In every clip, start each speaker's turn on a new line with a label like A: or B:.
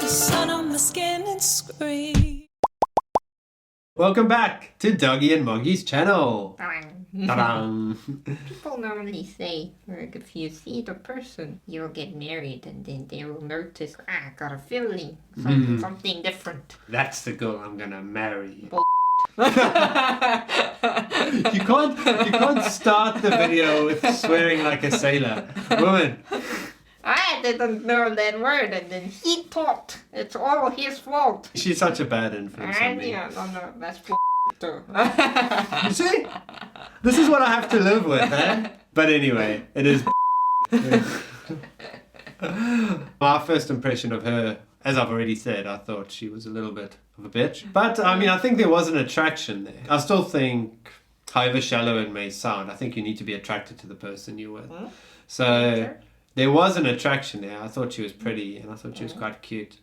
A: the sun on my skin and scream.
B: Welcome back to Doggy and Moggy's channel. Ta-da.
C: People normally say, like, if you see the person, you'll get married, and then they will notice, I got a feeling, something different.
B: That's the girl I'm gonna marry.
C: Bull-
B: You can't start the video with swearing like a sailor. Woman.
C: I didn't know that word, and then he taught. It's all his fault.
B: She's such a bad influence on me.
C: Yeah, no, that's too.
B: You see? This is what I have to live with, eh? But anyway, it is. My first impression of her, as I've already said, I thought she was a little bit of a bitch. But, I mean, I think there was an attraction there. I still think, however shallow it may sound, I think you need to be attracted to the person you're with. So, there was an attraction there. I thought she was pretty, and I thought she was quite cute.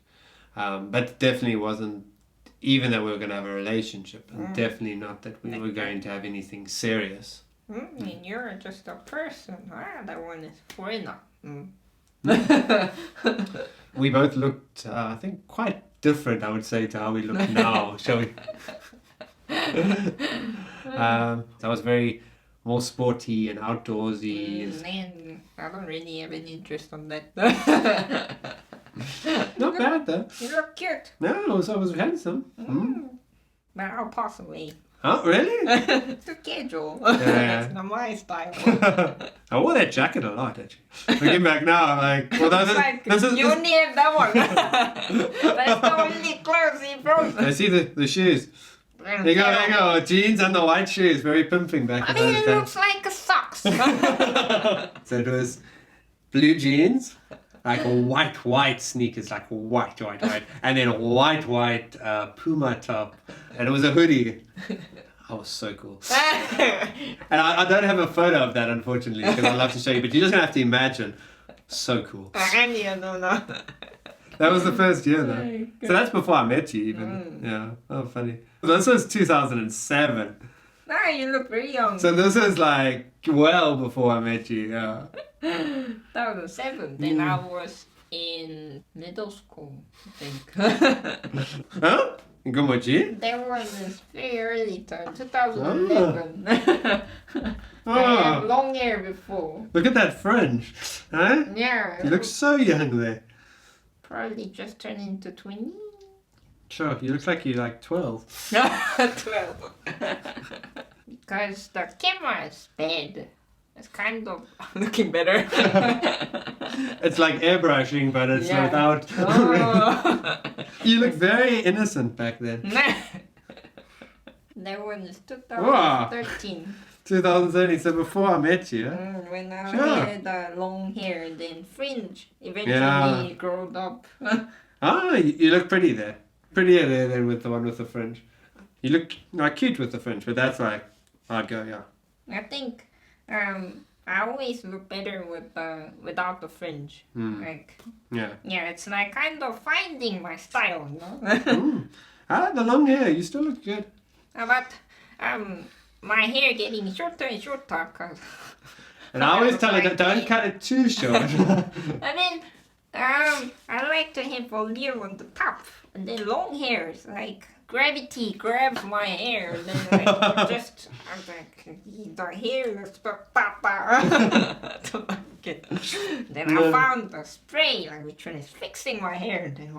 B: But definitely wasn't, even that we were going to have a relationship, and definitely not that we were going to have anything serious.
C: And you're just a person. That one is foreigner.
B: We both looked, I think, quite different, I would say, to how we look now, shall we? I was very more sporty and outdoorsy.
C: Man, I don't really have any interest on that.
B: Not bad, though.
C: You look cute.
B: No, I was handsome.
C: But I'll pass away.
B: Oh, really?
C: Too casual.
B: Yeah.
C: That's not my style.
B: I wore that jacket a lot, actually. Looking back now, I'm like, well,
C: You need that one. That's the only clothes he brought.
B: I see the shoes. There you go. Jeans and the white shoes. Very pimping back in those
C: It
B: days.
C: looks like a socks.
B: So it was blue jeans, like white sneakers, like white, and then a white Puma top, and it was a hoodie. I was so cool. And I don't have a photo of that, unfortunately, because I'd love to show you, but you're just going to have to imagine. So cool.
C: No.
B: That was the first year, though. So that's before I met you, even. Yeah. Oh, funny. This was 2007.
C: No, you look very young.
B: So this is like well before I met you, yeah.
C: 2007. Then I was in middle school, I think.
B: Huh? In Gomoji?
C: That was this very early time, 2011. I
B: Oh,
C: had long hair before.
B: look at that fringe. Huh?
C: Yeah.
B: You look so young there.
C: Probably just turned into 20.
B: Sure, you look like you're like 12.
C: 12. Because the camera is bad. It's kind of looking better.
B: It's like airbrushing, but it's
C: Yeah.
B: without.
C: Oh.
B: You look very innocent back then.
C: That one is 2013.
B: 2030, so before I met you. Huh?
C: When I
B: Sure.
C: had long hair and then fringe eventually
B: Yeah.
C: growed up.
B: Ah, you look pretty there. Prettier there than with the one with the fringe. You look like cute with the fringe, but that's like, I'd go, yeah.
C: I think I always look better without the fringe. Like,
B: Yeah.
C: yeah, it's like kind of finding my style, you know?
B: The long hair, you still look good.
C: But my hair getting shorter and shorter. Cause
B: And I always tell her, don't cut it too short.
C: I mean, I like to have a volume on the top, and then long hairs, like gravity grabs my hair, and then like I'm like the hair is Then I found the spray, like which one is fixing my hair, and then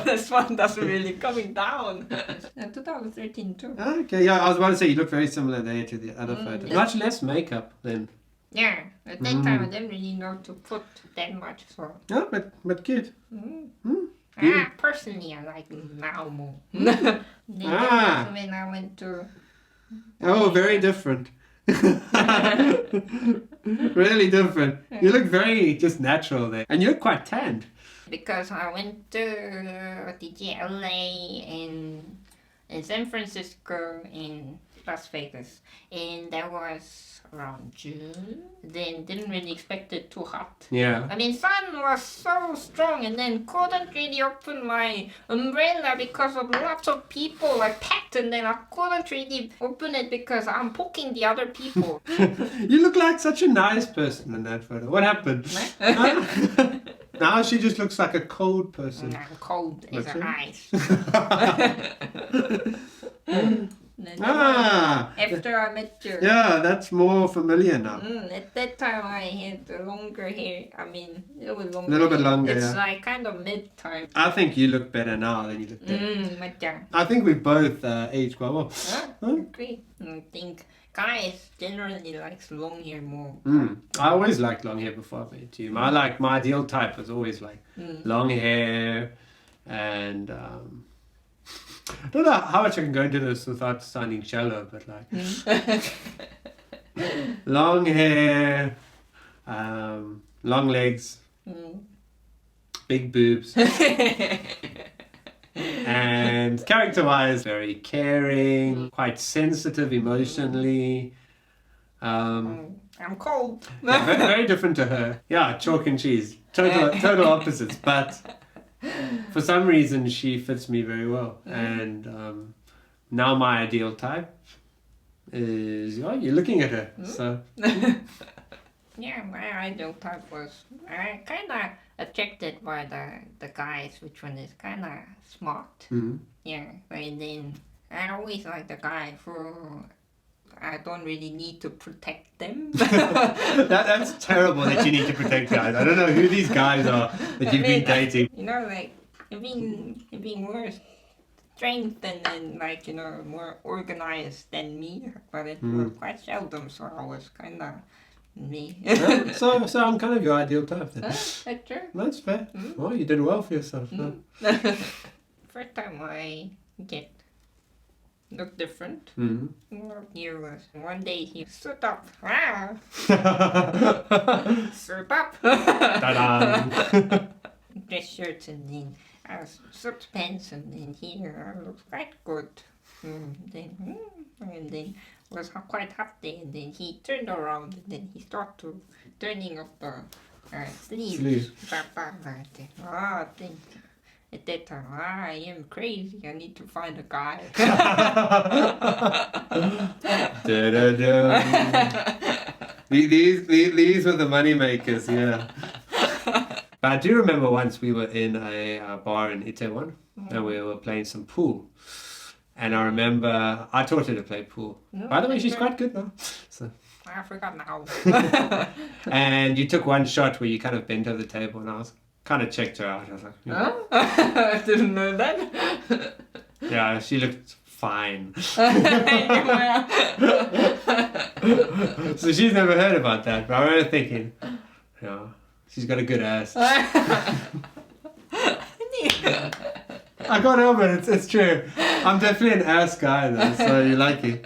C: this one doesn't really coming down. 2013 too.
B: Okay, yeah, I was about to say you look very similar there to the other photo. Much less makeup then.
C: Yeah, at that time I didn't really know to put that much, so.
B: No, but good.
C: Personally, I like now more. Then that's when I went to.
B: Oh, very different. Really different. You look very just natural there. And you look quite tanned.
C: Because I went to LA and San Francisco and Las Vegas, and that was around June. Then didn't really expect it too hot.
B: Yeah.
C: I mean, sun was so strong, and then couldn't really open my umbrella because of lots of people are packed, and then I couldn't really open it because I'm poking the other people.
B: You look like such a nice person in that photo. What happened? Now she just looks like a cold person.
C: I'm cold as
B: That's
C: her
B: it.
C: ice. Then after I met you.
B: Yeah, that's more familiar now.
C: At that time I had the longer hair. I mean, it was longer.
B: Little bit longer,
C: It's
B: yeah.
C: like kind of mid-time.
B: I think you look better now than you look then.
C: Matcha.
B: I think we both aged quite well.
C: I agree. I think guys generally likes long hair more.
B: I always liked long hair before I met you. My ideal type was always like long hair and I don't know how much I can go into this without sounding shallow, but like long hair, long legs, big boobs, and character-wise, very caring, quite sensitive emotionally.
C: I'm cold.
B: Yeah, very different to her. Yeah, chalk and cheese. Total opposites, but for some reason she fits me very well. And now my ideal type is, oh, you're looking at her. So
C: Yeah, my ideal type was kind of attracted by the guys, which one is kind of smart. Yeah, and then I always like the guy who I don't really need to protect them.
B: that's terrible that you need to protect guys. I don't know who these guys are that you've been dating.
C: You know, like being more strength and then like, you know, more organized than me, but it was quite seldom, so I was kind of me.
B: Yeah, so I'm kind of your ideal type then.
C: That's true.
B: That's fair. Well, you did well for yourself.
C: First time I get look different. Here was one day he stood up. Stood up.
B: Ta-da!
C: Dress shirts and then short pants and then here I looked quite good. And then was quite hot day and then he turned around and then he started turning up the sleeves. I think at that time, I am crazy. I need to find a guy.
B: These were the money makers, yeah. But I do remember once we were in a bar in Itaewon and we were playing some pool. And I remember I taught her to play pool. By the way, she's quite good now. So.
C: I forgot now.
B: And you took one shot where you kind of bent over the table and I was kind of checked her out. I was like,
C: I didn't know that.
B: yeah, she looked fine. So she's never heard about that. But I remember thinking, yeah, she's got a good ass. I can't help it. It's true. I'm definitely an ass guy though, so you're lucky.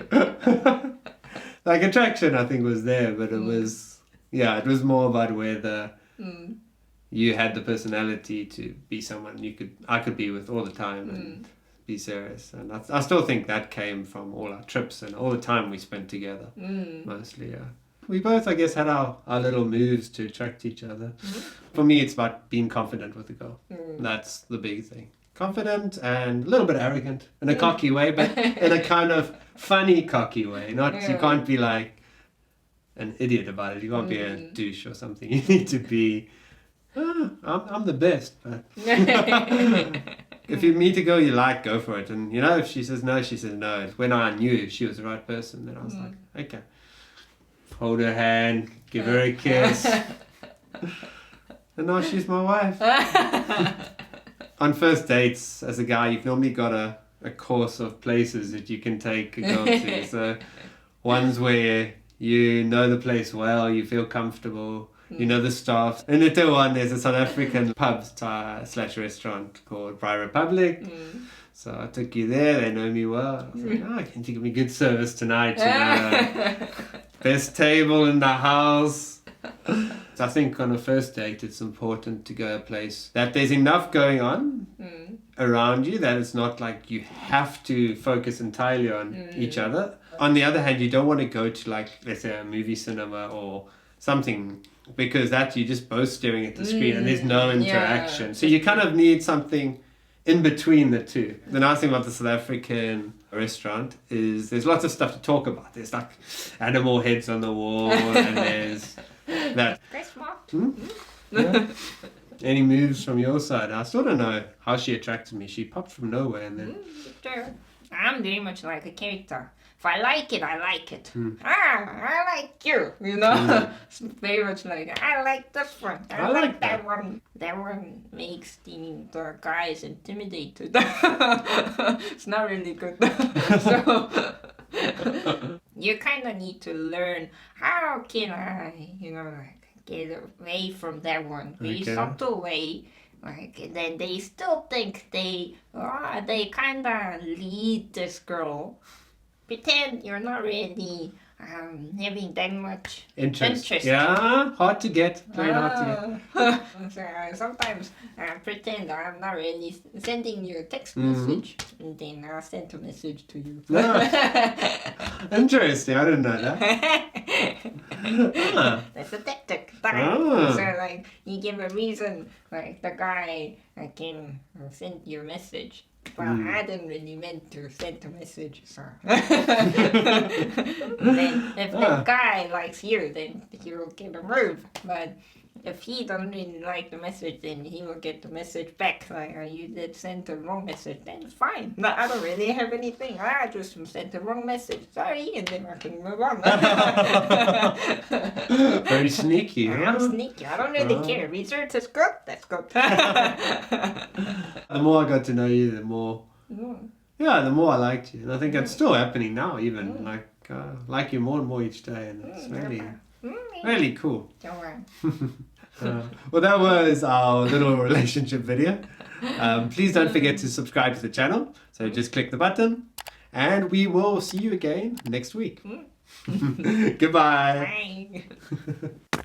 B: Like attraction, I think was there, but it was it was more about whether you had the personality to be someone I could be with all the time and be serious. And I still think that came from all our trips and all the time we spent together, mostly. Yeah, we both, I guess, had our little moves to attract each other. For me, it's about being confident with a girl. That's the big thing. Confident and a little bit arrogant in a cocky way, but in a kind of funny cocky way. You can't be like an idiot about it. You can't be a douche or something. You need to be, I'm the best. But if you meet a girl you like, go for it. And you know, if she says no, she says no. When I knew she was the right person, then I was like, okay. Hold her hand, give her a kiss. And now she's my wife. On first dates, as a guy, you've normally got a course of places that you can take a girl to. So ones where you know the place well, you feel comfortable, you know the staff. In Itaewon, there's a South African pub slash restaurant called Pride Republic. So I took you there, they know me well. I was like, can you give me good service tonight? You know? Best table in the house. So I think on a first date, it's important to go a place that there's enough going on around you that it's not like you have to focus entirely on each other. On the other hand, you don't want to go to like, let's say, a movie cinema or something, because that you're just both staring at the screen and there's no interaction. Yeah. So you kind of need something in between the two. The nice thing about the South African restaurant is there's lots of stuff to talk about. There's like animal heads on the wall and there's that.
C: Very smart.
B: Yeah. Any moves from your side? I still don't know how she attracted me. She popped from nowhere and then...
C: Sure. I'm very much like a character. If I like it, I like it. I like you, you know? It's very much like, I like this one. I like that one. That one makes the guys intimidated. It's not really good. So, you kind of need to learn, how can I, like, get away from that one? Very subtle way. Like, and then they still think they kind of lead this girl. Pretend you're not really having that much interest.
B: Yeah, hard to get. Very hard to get.
C: So, sometimes pretend I'm not really sending you a text message, and then I'll send a message to you.
B: Interesting, I didn't know that.
C: That's a tactic. So like you give a reason, like the guy can send you a message. But I didn't really meant to send a message, so. Then if the guy likes you, then he will get a move. But if he doesn't really like the message, then he will get the message back. Like, you did send the wrong message, then it's fine. No, I don't really have anything. I just sent the wrong message. Sorry, and then I can move on.
B: Very sneaky.
C: I'm sneaky. I don't really care. Research is good. That's good.
B: The more I got to know you, the more... Yeah, the more I liked you. And I think it's still happening now, even. Like you more and more each day. And it's really, really cool.
C: Don't worry.
B: Well, that was our little relationship video. Please don't forget to subscribe to the channel. So just click the button. And we will see you again next week. Goodbye.
C: Bye.